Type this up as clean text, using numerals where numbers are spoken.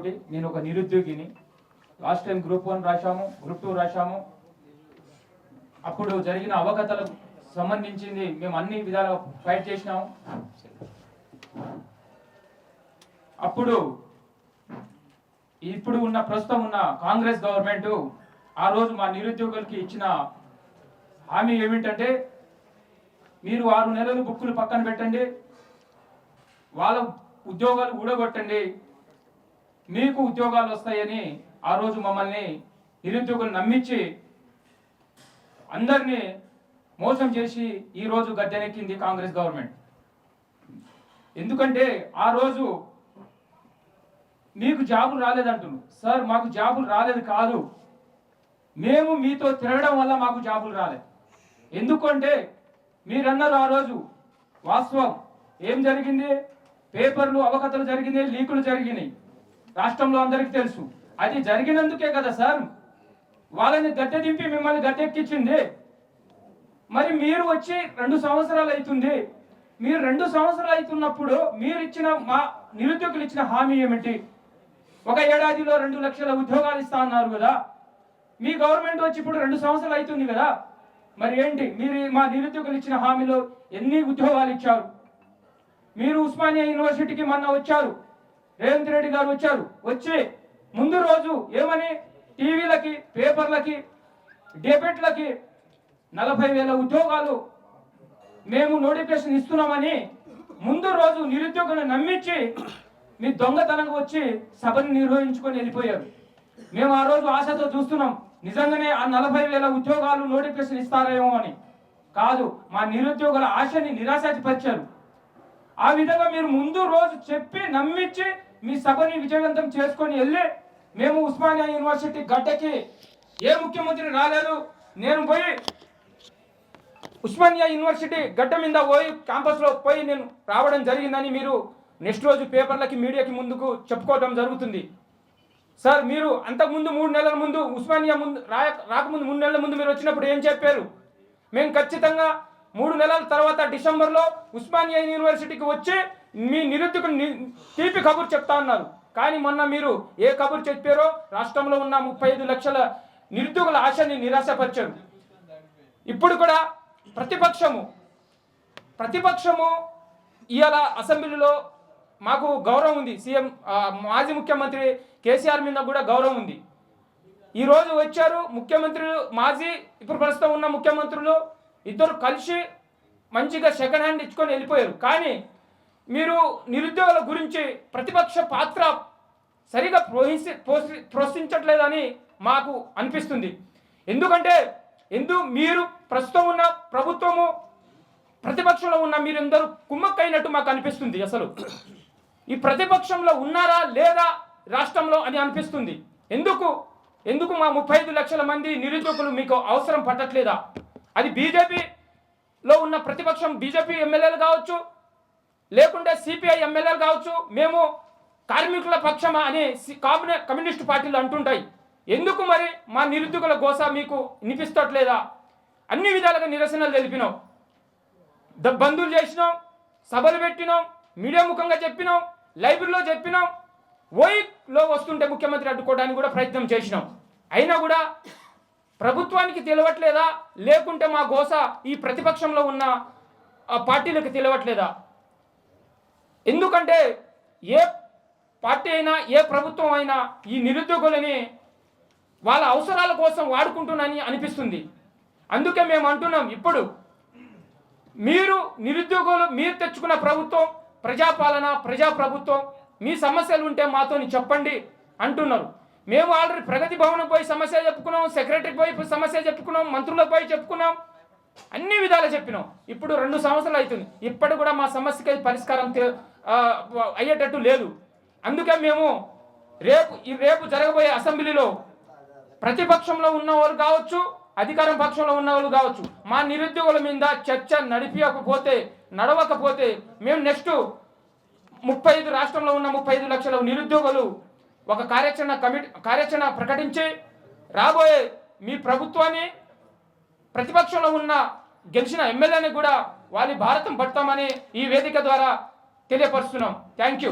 ఒకటి, నేను ఒక నిరుద్యోగిని. లాస్ట్ టైం గ్రూప్ 1 రాశాము, గ్రూప్ 2 రాశాము. అప్పుడు జరిగిన అవగతలకు సంబంధించింది మేము అన్ని విధాలుగా ఫైట్ చేసినాము. అప్పుడు ఇప్పుడు ఉన్న ప్రస్తుతం ఉన్న కాంగ్రెస్ గవర్నమెంట్ ఆ రోజు మా నిరుద్యోగులకి ఇచ్చిన హామీ ఏమిటంటే, మీరు 6 నెలలు బుక్కులు పక్కన పెట్టండి, వాళ్ళ ఉద్యోగాలు ఊడగొట్టండి, మీకు ఉద్యోగాలు వస్తాయని ఆ రోజు మమ్మల్ని నిరుద్యోగులు నమ్మించి అందరినీ మోసం చేసి ఈరోజు గద్దెనెక్కింది కాంగ్రెస్ గవర్నమెంట్. ఎందుకంటే ఆ రోజు మీకు జాబులు రాలేదంటున్నారు. సార్, మాకు జాబులు రాలేదు కాదు, మేము మీతో తిరగడం వల్ల మాకు జాబులు రాలేదు. ఎందుకంటే మీరన్నారు ఆ రోజు వాస్తవం ఏం జరిగింది, పేపర్లు అవకతలు జరిగినాయి, లీకులు జరిగినాయి, రాష్ట్రంలో అందరికీ తెలుసు. అది జరిగినందుకే కదా సార్ వాళ్ళని గట్టె దింపి మిమ్మల్ని గట్టెక్కించింది. మరి మీరు వచ్చి 2 సంవత్సరాలు అవుతుంది. మీరు 2 సంవత్సరాలు అవుతున్నప్పుడు మీరు ఇచ్చిన మా నిరుద్యోగులు ఇచ్చిన హామీ ఏమిటి? ఒక ఏడాదిలో 2 లక్షల ఉద్యోగాలు ఇస్తా అన్నారు కదా. మీ గవర్నమెంట్ వచ్చి ఇప్పుడు 2 సంవత్సరాలు అవుతుంది కదా. మరి ఏంటి మీరు మా నిరుద్యోగులు ఇచ్చిన హామీలో ఎన్ని ఉద్యోగాలు ఇచ్చారు? మీరు ఉస్మానియా యూనివర్సిటీకి మొన్న వచ్చారు, రేవంత్ రెడ్డి గారు వచ్చారు. వచ్చి ముందు రోజు ఏమని టీవీలకి, పేపర్లకి, డెబెట్లకి 40,000 ఉద్యోగాలు మేము నోటిఫికేషన్ ఇస్తున్నామని ముందు రోజు నిరుద్యోగులను నమ్మించి మీ దొంగతనంగా వచ్చి సభను నిర్వహించుకొని వెళ్ళిపోయారు. మేము ఆ రోజు ఆశతో చూస్తున్నాం, నిజంగానే ఆ 40,000 ఉద్యోగాలు నోటిఫికేషన్ ఇస్తారేమో అని. కాదు, మా నిరుద్యోగుల ఆశని నిరాశపరిచారు. ఆ విధంగా మీరు ముందు రోజు చెప్పి నమ్మించి మీ సభని విజయవంతం చేసుకొని వెళ్ళి మేము ఉస్మానియా యూనివర్సిటీ గడ్డకి ఏ ముఖ్యమంత్రి రాలేదు, నేను పోయి ఉస్మానియా యూనివర్సిటీ గడ్డ మీద పోయి క్యాంపస్లో పోయి నేను రావడం జరిగిందని మీరు నెక్స్ట్ రోజు పేపర్లకి, మీడియాకి ముందుకు చెప్పుకోవడం జరుగుతుంది. సార్, మీరు అంతకుముందు 3 నెలల ముందు ఉస్మానియా ముందు రాకముందు 3 నెలల ముందు మీరు వచ్చినప్పుడు ఏం చెప్పారు? మేము ఖచ్చితంగా 3 నెలల తర్వాత డిసెంబర్లో ఉస్మానియా యూనివర్సిటీకి వచ్చి మీ నిరుద్యోగులు తీపి కబురు చెప్తా అన్నారు. కానీ మొన్న మీరు ఏ కబురు చెప్పారో రాష్ట్రంలో ఉన్న 35 లక్షల నిరుద్యోగుల ఆశని నిరాశపరిచారు. ఇప్పుడు కూడా ప్రతిపక్షము ఇవాళ అసెంబ్లీలో మాకు గౌరవం ఉంది. సీఎం మాజీ ముఖ్యమంత్రి కేసీఆర్ మీద కూడా గౌరవం ఉంది. ఈరోజు వచ్చారు ముఖ్యమంత్రులు, మాజీ ఇప్పుడు ప్రస్తుతం ఉన్న ముఖ్యమంత్రులు ఇద్దరు కలిసి మంచిగా సెకండ్ హ్యాండ్ ఇచ్చుకొని వెళ్ళిపోయారు. కానీ మీరు నిరుద్యోగుల గురించి ప్రతిపక్ష పాత్ర సరిగా ప్రోత్సహించట్లేదని మాకు అనిపిస్తుంది. ఎందుకంటే మీరు ప్రస్తుతం ఉన్న ప్రభుత్వము, ప్రతిపక్షంలో ఉన్న మీరందరూ కుమ్మక్కైనట్టు మాకు అనిపిస్తుంది. అసలు ఈ ప్రతిపక్షంలో ఉన్నారా లేదా రాష్ట్రంలో అని అనిపిస్తుంది. ఎందుకు మా 35 లక్షల మంది నిరుద్యోగులు మీకు అవసరం పట్టట్లేదా? అది బీజేపీలో ఉన్న ప్రతిపక్షం, బీజేపీ ఎమ్మెల్యేలు కావచ్చు, లేకుంటే సిపిఐ ఎమ్మెల్యేలు కావచ్చు, మేము కార్మికుల పక్షమా అని కమ్యూనిస్టు పార్టీలు అంటుంటాయి. ఎందుకు మరి మా నిరుద్యోగుల గోస మీకు వినిపిస్తట్లేదా? అన్ని విధాలుగా నిరసనలు తెలిపినాం, బంధువులు చేసినాం, సభలు పెట్టినాం, మీడియా ముఖంగా చెప్పినాం, లైబ్రరీలో చెప్పినాం, ఓయిలో వస్తుంటే ముఖ్యమంత్రి అడ్డుకోవడానికి కూడా ప్రయత్నం చేసినాం. అయినా కూడా ప్రభుత్వానికి తెలియట్లేదా, లేకుంటే మా గోస ఈ ప్రతిపక్షంలో ఉన్న పార్టీలకు తెలియట్లేదా? ఎందుకంటే ఏ పార్టీ అయినా, ఏ ప్రభుత్వం అయినా ఈ నిరుద్యోగులని వాళ్ళ అవసరాల కోసం వాడుకుంటున్నారని అనిపిస్తుంది. అందుకే మేము అంటున్నాం, ఇప్పుడు మీరు నిరుద్యోగులు, మీరు తెచ్చుకున్న ప్రభుత్వం ప్రజాపాలన, ప్రజాప్రభుత్వం, మీ సమస్యలు ఉంటే మాతో చెప్పండి అంటున్నారు. మేము ఆల్రెడీ ప్రగతి భవనం పోయి సమస్య చెప్పుకున్నాం, సెక్రటరీకి పోయి సమస్య చెప్పుకున్నాం, మంత్రులకు పోయి చెప్పుకున్నాం, అన్ని విధాలు చెప్పినాం. ఇప్పుడు 2 సంవత్సరాలు అవుతుంది, ఇప్పటి కూడా మా సమస్యకి పరిష్కారం అయ్యేటట్టు లేదు. అందుకే మేము రేపు జరగబోయే అసెంబ్లీలో ప్రతిపక్షంలో ఉన్నవారు కావచ్చు, అధికారం పక్షంలో ఉన్నవాళ్ళు కావచ్చు, మా నిరుద్యోగుల మీద చర్చ నడవకపోతే మేము నెక్స్ట్ 35 రాష్ట్రంలో ఉన్న 35 లక్షల నిరుద్యోగులు ఒక కార్యాచరణ ప్రకటించి రాబోయే మీ ప్రభుత్వాన్ని, ప్రతిపక్షంలో ఉన్న గెలిచిన ఎమ్మెల్యేని కూడా వాళ్ళ భారతం పడతామని ఈ వేదిక ద్వారా తెలియపరుస్తున్నాం. Thank you.